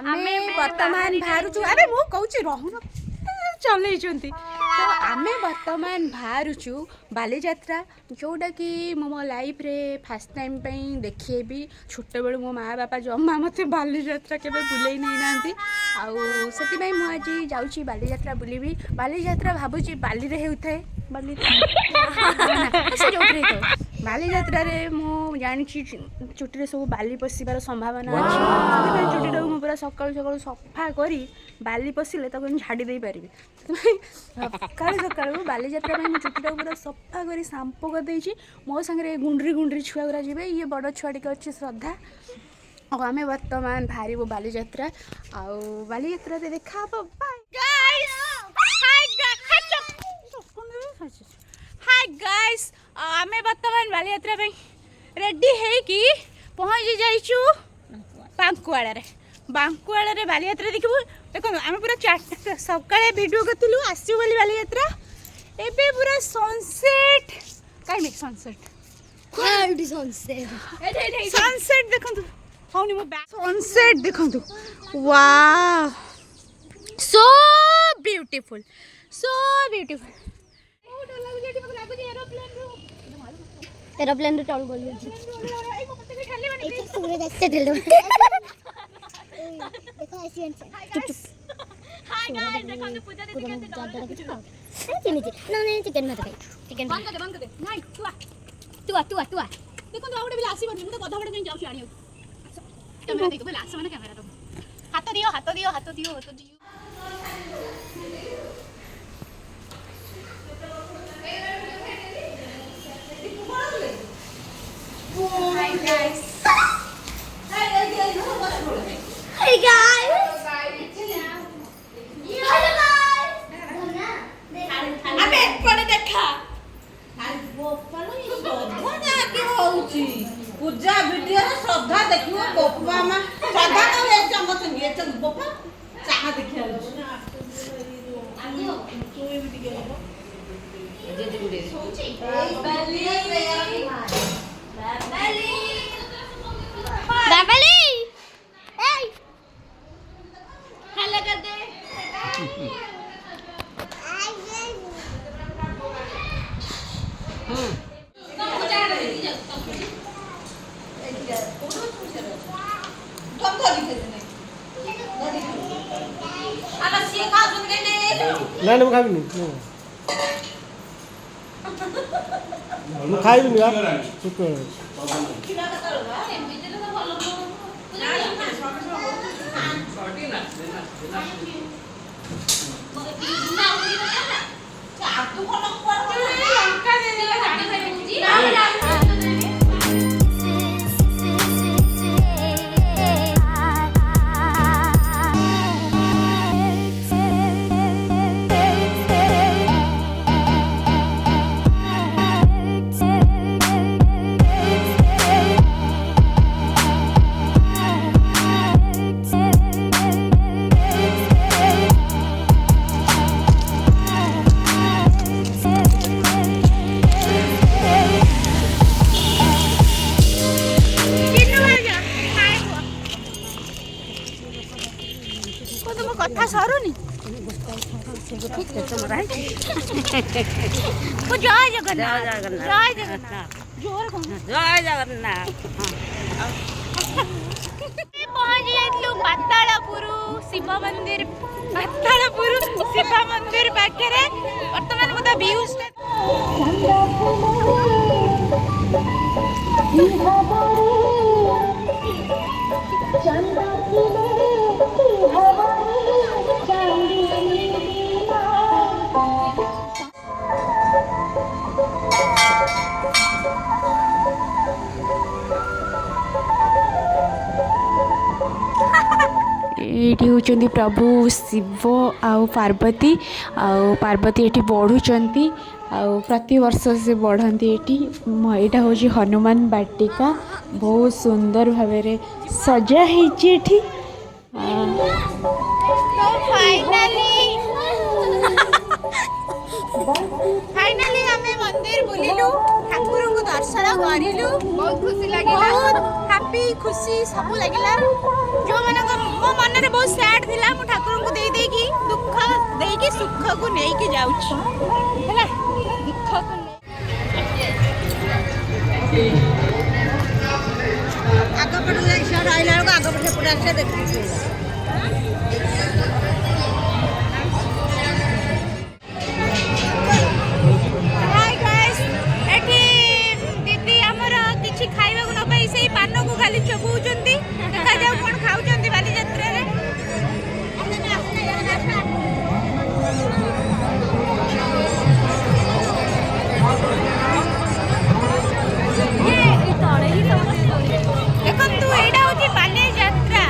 आमे वर्तमान बाहरुछु अरे मु कहूची रहून चलैछन्ती तो आमे वर्तमान बाहरुछु बालीजात्रा जोटा कि मो लाइफ रे फर्स्ट टाइम पई देखिएबी छोट बेलू मो माँ बापा जमा मते बालीजात्रा केबे बुलेई नै नांती आउ सेति पई मु आज जाउची बालीजात्रा बुलीबी बालीजात्रा भाबुची बाली रे हेउथाय बाली से जोटरे तो बालीजात्रा रे मु जानि चुटी रे सब बाली पसिबार संभावना अछि चुटी रे मु पूरा सकाळु सकाळु सफा करी बाली पसिले तको झाड़ी दे पारिबी सकाळु सकाळु बालीजात्रा में चुटी रे पूरा सफा करी शाम्पू कर देछि मो संगे गुंडरी गुंडरी छुआ गुरा जिबे ये बड़ छुआ टिके अछि श्रद्धा और आमे वर्तमान भारीबो बालीजात्रा आउ बालीजात्रा रे देखा बाय गाइस हाय गाइस आमे वर्तमान बालीजात्रा में रेडी है कि पहुँच जाइछु बांकुआड़ा रे बालीजात्रा देखबू देखो आमे पूरा चार सकाळे वीडियो करथिलु आसियो बोली बालीजात्रा एबे पूरा सनसेट काई में सनसेट क्वालिटी सनसेट देखंतु हाउनी मो बैक सनसेट देखंतु वाओ सो ब्यूटीफुल एरोप्लेन रे टॉल बोल छी सूरज से ढल देखो एशियन चुप चुप हाय गाइस देखो तो पूजा दीदी कैसे ज्यादा कुछ खाओ नीचे ना चिकन मत खाई चिकन बंद कर दे नहीं तुआ देखो तो आउडे बिला आसी बनी तो कथा बडे जाऊ आणी कैमरा देखो बिला आस माने कैमरा तो हाथ दियो Hi guys. Hey guys. Hello guys. अबे पड़े देखा पूजा वीडियो श्रद्धा देखियो बप्पा मा श्रद्धा तो एक चम्मच ये चल बप्पा चाहा देखिया आनियो तू ये वीडियो लो जे वीडियो सोची बाबली ए हेलो कर दे ना ना खाबी नु ମୁଁ ଖାଇବିନି ବା ଶୁକ୍ରବାର कथा सरुनी जय जगन्नाथ पहुँच जाइलु पातालपुर शिव मंदिर पाखरे वर्तमान मत व्यूज ये होचंदी प्रभु शिव आउ पार्वती ये बढ़ुचंती प्रति वर्ष से बढ़ती ये हूँ हनुमान बाटिका बहुत सुंदर भाव सजा है फाइनली आमे मंदिर बुलिलु ठाकुर को दर्शन करिलु बहुत खुशी लागिला। हैप्पी खुशी सब लगिला जो मानक मो मन रे बहुत सैड थिला मु ठाकुर को दे की दुख दे की सुख को नै के जाउछ हैला दुख को आग पड़ जाए सर आइला को आग पड़ पूरा से देखि हाय गाइस एठी दीदी हमर किछि खाइबा को न पाई सेही पान को खाली चबुचंती देखा जाऊ कोन खाउचंती बाली यात्रा रे देखंतु एडा होची बाली यात्रा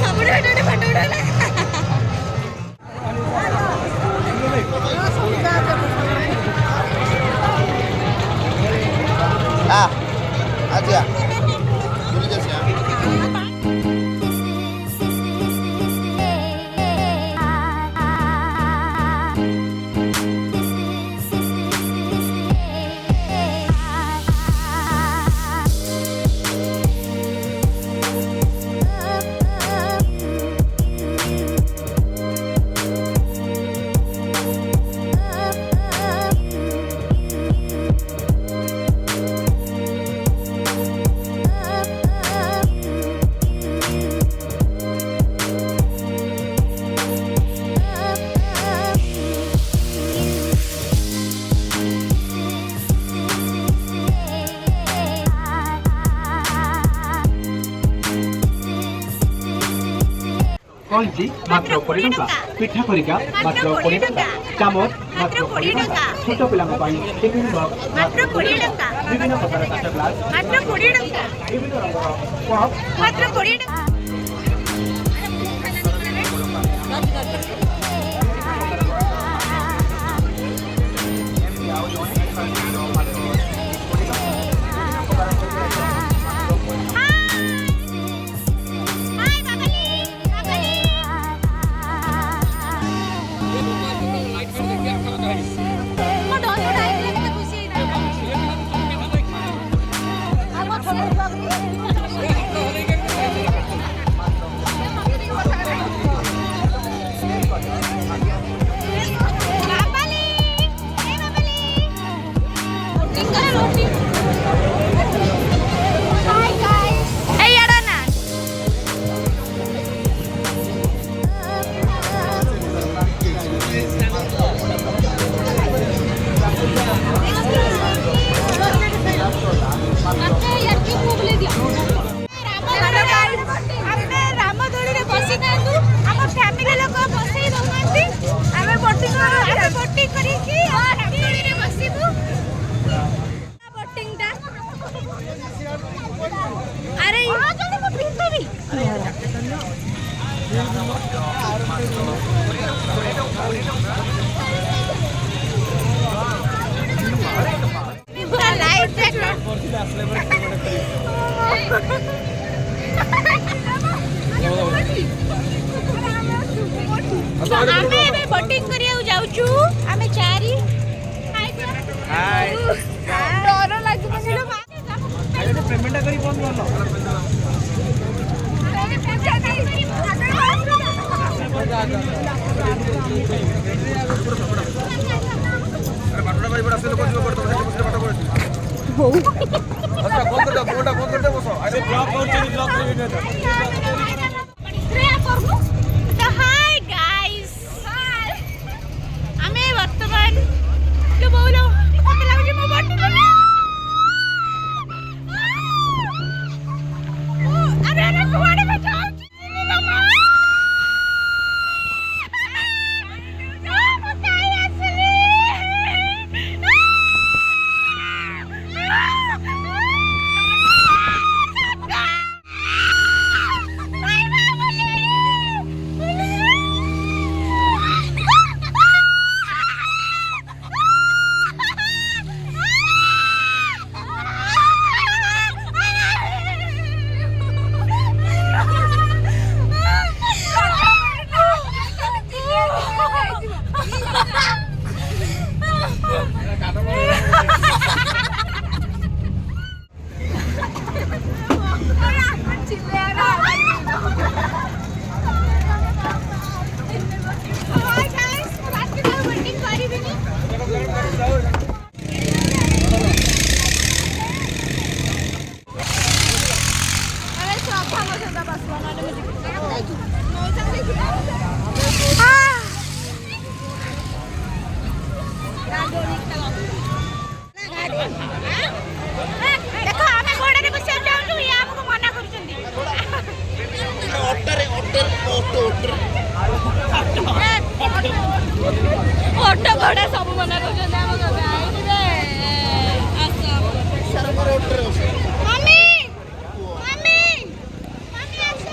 सबुडे एडा फोटो उठाला आजा कौनसी मात्र 20 टंका पिठा खरिका मात्र 20 टंका चामच मात्र 20 टंका छोट पिला टिफिन बॉक्स मात्र 20 टंका विभिन्न प्रकार काच ग्लास मात्र 20 टंका विभिन्न रंगर कप मात्र 20 टंका आमे एबे बोटिंग करिया जाउछु आमे चारि हाय डर लागु आरे पेमेंट करी बंद ଦେଖ ଆମେ ଘୋଡ଼ାରେ ବସିବାକୁ ଚାହୁଁଛୁ ଇଏ ଆମକୁ ମନା କରୁଛନ୍ତି। ଅଟୋ ଘୋଡ଼ା ସବୁ ମନା କରୁଛନ୍ତି ଆମକୁ। ମମି ମମି ମମି ଆସ।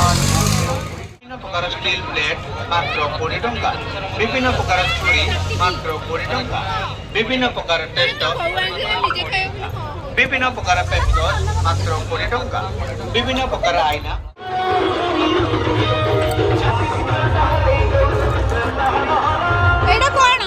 ବିଭିନ୍ନ ପ୍ରକାର ଷ୍ଟିଲ୍ ପ୍ଲେଟ୍ ମାତ୍ର 20 ଟଙ୍କା। ବିଭିନ୍ନ ପ୍ରକାର ଛୁରୀ ମାତ୍ର 20 ଟଙ୍କା। ବିଭିନ୍ନ ପ୍ରକାର ଟେଷ୍ଟ, ବିଭିନ୍ନ ପ୍ରକାର ପେପର ମାତ୍ର 20 ଟଙ୍କା। ବିଭିନ୍ନ ପ୍ରକାର ଆଇନା। ଏଇଟା କଣ?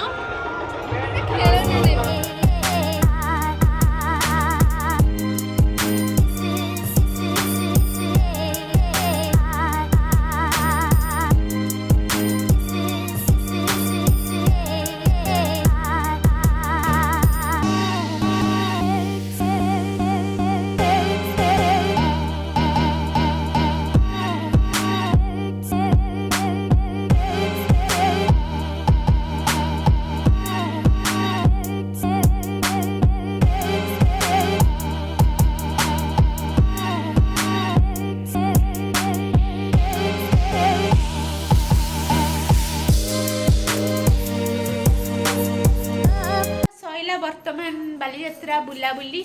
ବର୍ତ୍ତମାନ ବାଲିଯାତ୍ରା ବୁଲାବୁଲି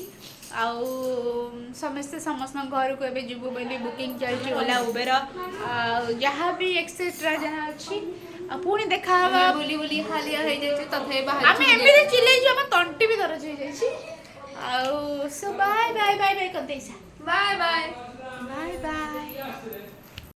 ଆଉ ସମସ୍ତେ ସମସ୍ତଙ୍କ ଘରକୁ ଏବେ ଯିବୁ ବୋଲି ବୁକିଂ ଚାଲିଛି ଓଲା ଉବେର ଆଉ ଯାହା ବି ଏକ୍ସେଟ୍ରା ଯାହା ଅଛି ଆଉ ପୁଣି ଦେଖା ହବା। ବୁଲି ବୁଲି ହାଲିଆ ହେଇଯାଇଛି ତଥାପି ଆମେ ଏମିତି ଚିଲେଇଛୁ ଆମ ତଣ୍ଟି ବି ଦରଜ ହେଇଯାଇଛି ଆଉ so bye bye bye bye କରିଦେଇସା। Bye bye bye bye.